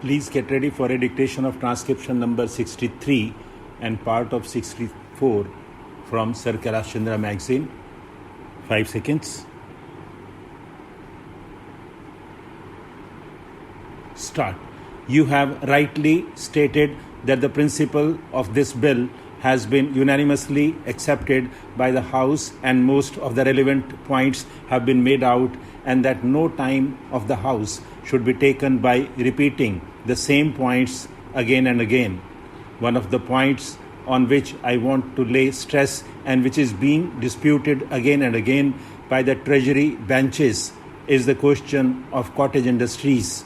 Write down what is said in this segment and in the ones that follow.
Please get ready for a dictation of transcription number 63 and part of 64 from Sir Kailash Chandra magazine. 5 seconds. Start. You have rightly stated that the principle of this bill has been unanimously accepted by the House and most of the relevant points have been made out, and that no time of the House should be taken by repeating the same points again and again. One of the points on which I want to lay stress and which is being disputed again and again by the Treasury benches is the question of cottage industries.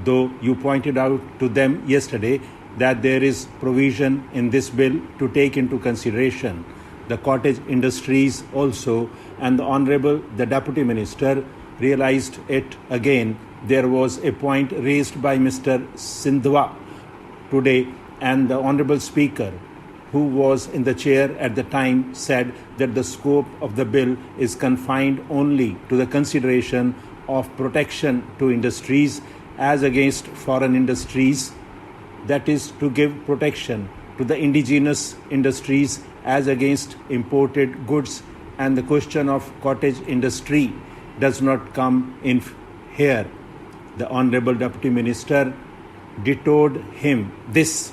Though you pointed out to them yesterday that there is provision in this bill to take into consideration the cottage industries also, and the Honourable the Deputy Minister realised it again. There was a point raised by Mr. Sindhwa today, and the Honourable Speaker, who was in the chair at the time, said that the scope of the bill is confined only to the consideration of protection to industries as against foreign industries, that is, to give protection to the indigenous industries as against imported goods, and the question of cottage industry does not come in here. The Honourable Deputy Minister detoured him this: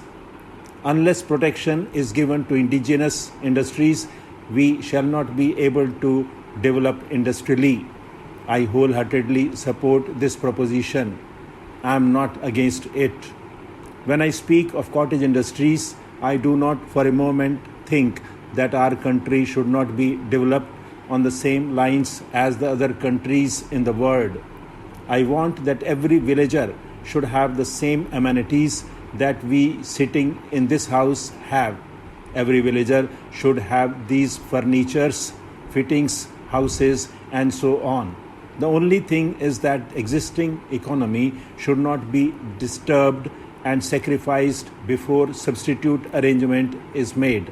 unless protection is given to indigenous industries, we shall not be able to develop industrially. I wholeheartedly support this proposition. I am not against it. When I speak of cottage industries, I do not for a moment think that our country should not be developed on the same lines as the other countries in the world. I want that every villager should have the same amenities that we sitting in this house have. Every villager should have these furnitures, fittings, houses, and so on. The only thing is that existing economy should not be disturbed and sacrificed before substitute arrangement is made.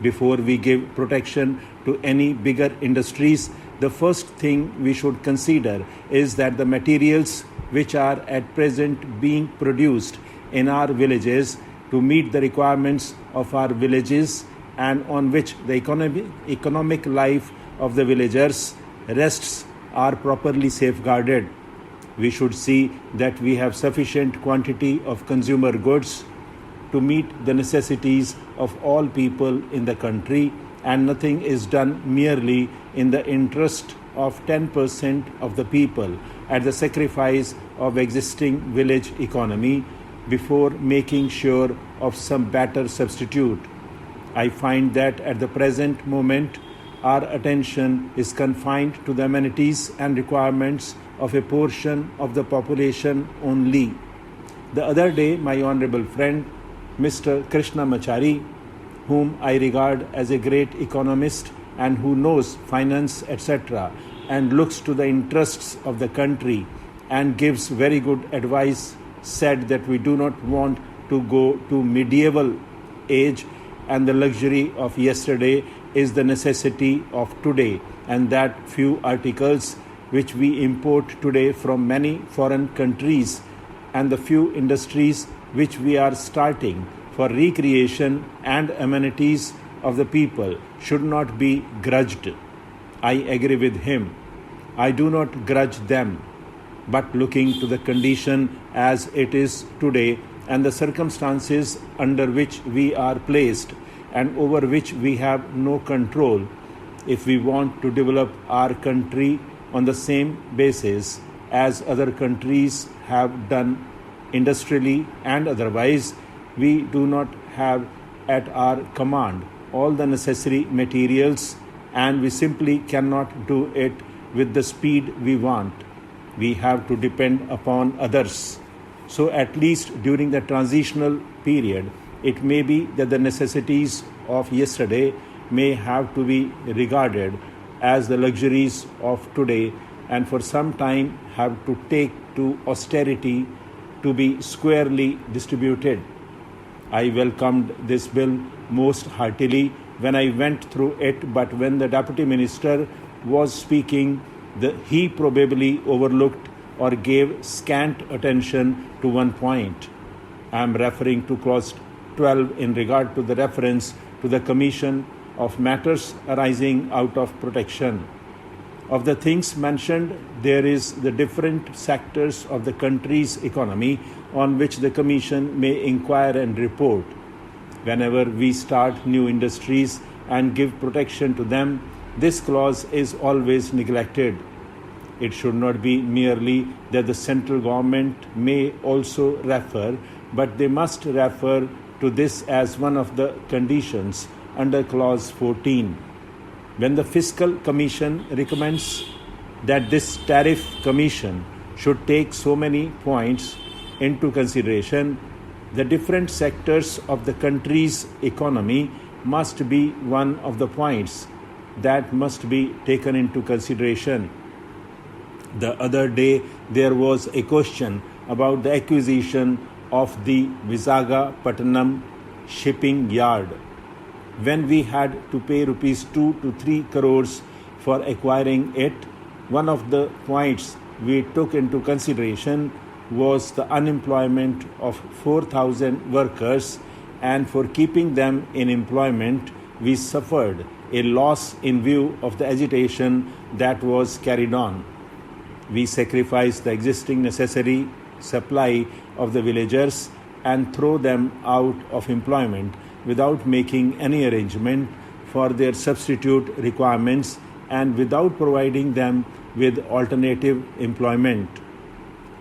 Before we give protection to any bigger industries, the first thing we should consider is that the materials which are at present being produced in our villages to meet the requirements of our villages and on which the economic life of the villagers rests are properly safeguarded. We should see that we have sufficient quantity of consumer goods to meet the necessities of all people in the country, and nothing is done merely in the interest of 10% of the people at the sacrifice of existing village economy before making sure of some better substitute. I find that at the present moment our attention is confined to the amenities and requirements of a portion of the population only. The other day, my honourable friend, Mr. Krishna Machari, whom I regard as a great economist and who knows finance, etc., and looks to the interests of the country and gives very good advice, said that we do not want to go to medieval age, and the luxury of yesterday is the necessity of today, and that few articles which we import today from many foreign countries and the few industries which we are starting for recreation and amenities of the people should not be grudged. I agree with him. I do not grudge them, but looking to the condition as it is today and the circumstances under which we are placed and over which we have no control, if we want to develop our country on the same basis as other countries have done industrially and otherwise, we do not have at our command all the necessary materials, and we simply cannot do it with the speed we want. We have to depend upon others. So at least during the transitional period, it may be that the necessities of yesterday may have to be regarded as the luxuries of today, and for some time have to take to austerity to be squarely distributed. I welcomed this bill most heartily when I went through it, but when the Deputy Minister was speaking, he probably overlooked or gave scant attention to one point. I am referring to clause 12 in regard to the reference to the commission of matters arising out of protection. Of the things mentioned, there is the different sectors of the country's economy on which the Commission may inquire and report. Whenever we start new industries and give protection to them, this clause is always neglected. It should not be merely that the central government may also refer, but they must refer to this as one of the conditions under clause 14. When the Fiscal Commission recommends that this tariff commission should take so many points into consideration, the different sectors of the country's economy must be one of the points that must be taken into consideration. The other day, there was a question about the acquisition of the Visakhapatnam shipping yard. When we had to pay rupees 2 to 3 crores for acquiring it, one of the points we took into consideration was the unemployment of 4,000 workers, and for keeping them in employment, we suffered a loss in view of the agitation that was carried on. We sacrificed the existing necessary supply of the villagers and throw them out of employment without making any arrangement for their substitute requirements and without providing them with alternative employment.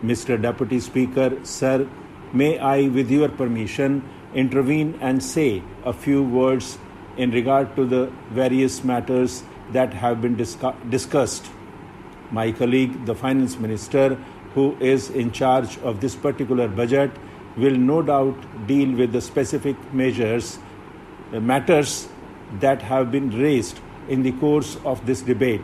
Mr. Deputy Speaker, Sir, may I, with your permission, intervene and say a few words in regard to the various matters that have been discussed. My colleague, the Finance Minister, who is in charge of this particular budget, will no doubt deal with the specific matters that have been raised in the course of this debate.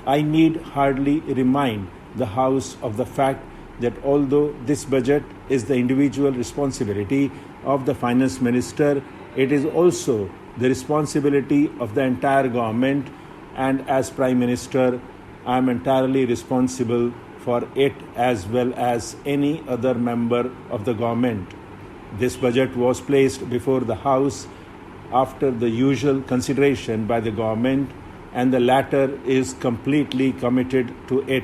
I need hardly remind the House of the fact that although this budget is the individual responsibility of the Finance Minister, it is also the responsibility of the entire government, and as Prime Minister, I am entirely responsible for it as well as any other member of the government. This budget was placed before the House after the usual consideration by the government, and the latter is completely committed to it.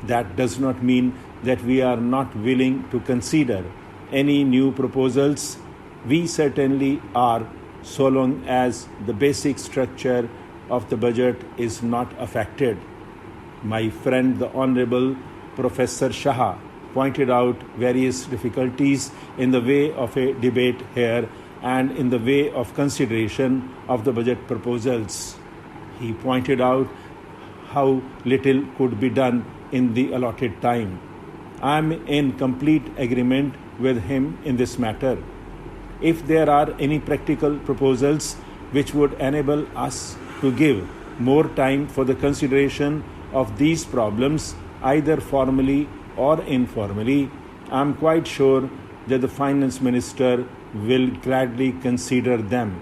That does not mean that we are not willing to consider any new proposals. We certainly are, so long as the basic structure of the budget is not affected. My friend, the Honorable Professor Shah, pointed out various difficulties in the way of a debate here and in the way of consideration of the budget proposals. He pointed out how little could be done in the allotted time. I am in complete agreement with him in this matter. If there are any practical proposals which would enable us to give more time for the consideration of these problems, either formally or informally, I am quite sure that the Finance Minister will gladly consider them.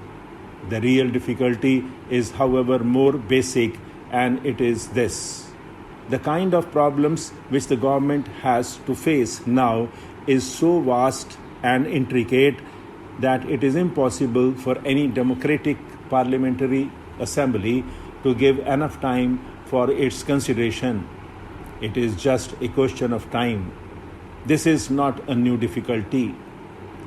The real difficulty is, however, more basic, and it is this. The kind of problems which the government has to face now is so vast and intricate that it is impossible for any democratic parliamentary assembly to give enough time for its consideration. It is just a question of time. This is not a new difficulty.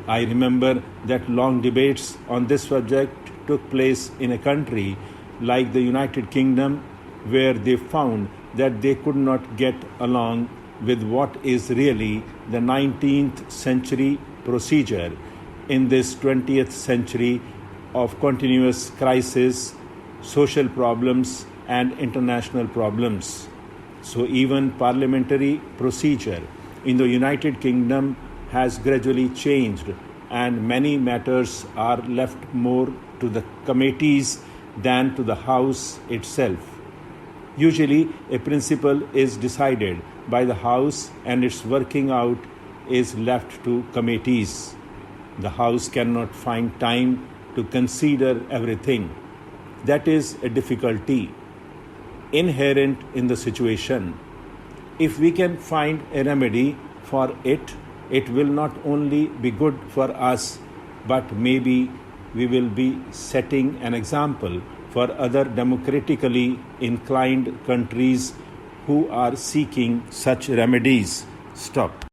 I remember that long debates on this subject took place in a country like the United Kingdom, where they found that they could not get along with what is really the 19th century procedure in this 20th century of continuous crisis, social problems, and international problems. So even parliamentary procedure in the United Kingdom has gradually changed, and many matters are left more to the committees than to the House itself. Usually, a principle is decided by the House and its working out is left to committees. The House cannot find time to consider everything. That is a difficulty inherent in the situation. If we can find a remedy for it, it will not only be good for us, but maybe we will be setting an example for other democratically inclined countries who are seeking such remedies. Stop.